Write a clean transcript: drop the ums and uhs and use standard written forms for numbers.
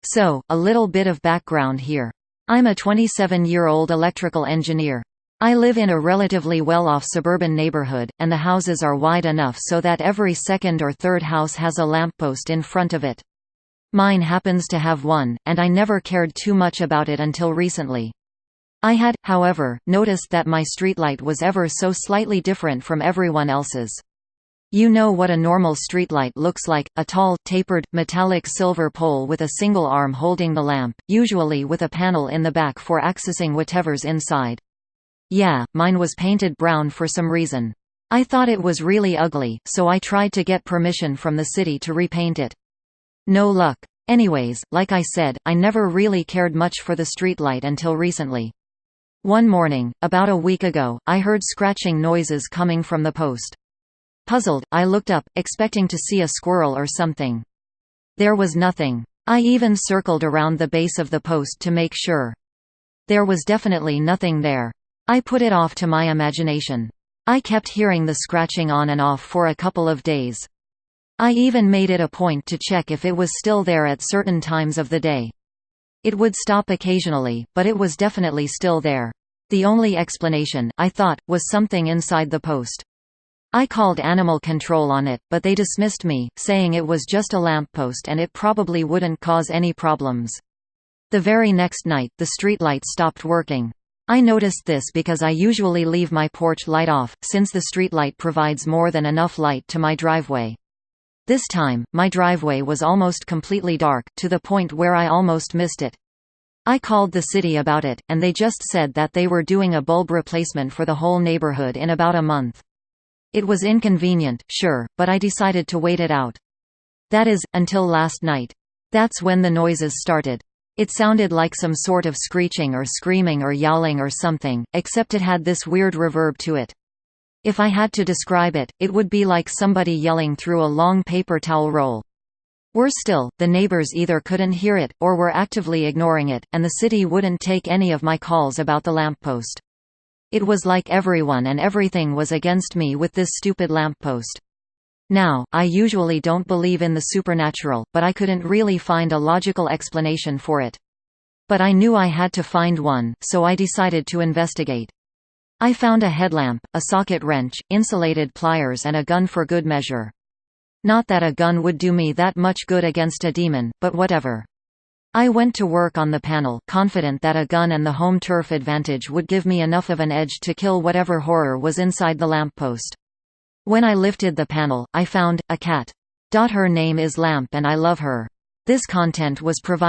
So, a little bit of background here. I'm a 27-year-old electrical engineer. I live in a relatively well-off suburban neighborhood, and the houses are wide enough so that every second or third house has a lamppost in front of it. Mine happens to have one, and I never cared too much about it until recently. I had, however, noticed that my streetlight was ever so slightly different from everyone else's. You know what a normal streetlight looks like, a tall, tapered, metallic silver pole with a single arm holding the lamp, usually with a panel in the back for accessing whatever's inside. Yeah, mine was painted brown for some reason. I thought it was really ugly, so I tried to get permission from the city to repaint it. No luck. Anyways, like I said, I never really cared much for the streetlight until recently. One morning, about a week ago, I heard scratching noises coming from the post. Puzzled, I looked up, expecting to see a squirrel or something. There was nothing. I even circled around the base of the post to make sure. There was definitely nothing there. I put it off to my imagination. I kept hearing the scratching on and off for a couple of days. I even made it a point to check if it was still there at certain times of the day. It would stop occasionally, but it was definitely still there. The only explanation, I thought, was something inside the post. I called animal control on it, but they dismissed me, saying it was just a lamppost and it probably wouldn't cause any problems. The very next night, the streetlight stopped working. I noticed this because I usually leave my porch light off, since the streetlight provides more than enough light to my driveway. This time, my driveway was almost completely dark, to the point where I almost missed it. I called the city about it, and they just said that they were doing a bulb replacement for the whole neighborhood in about a month. It was inconvenient, sure, but I decided to wait it out. That is, until last night. That's when the noises started. It sounded like some sort of screeching or screaming or yowling or something, except it had this weird reverb to it. If I had to describe it, it would be like somebody yelling through a long paper towel roll. Worse still, the neighbors either couldn't hear it, or were actively ignoring it, and the city wouldn't take any of my calls about the lamppost. It was like everyone and everything was against me with this stupid lamppost. Now, I usually don't believe in the supernatural, but I couldn't really find a logical explanation for it. But I knew I had to find one, so I decided to investigate. I found a headlamp, a socket wrench, insulated pliers and a gun for good measure. Not that a gun would do me that much good against a demon, but whatever. I went to work on the panel, confident that a gun and the home turf advantage would give me enough of an edge to kill whatever horror was inside the lamppost. When I lifted the panel, I found a cat. Her name is Lamp and I love her. This content was provided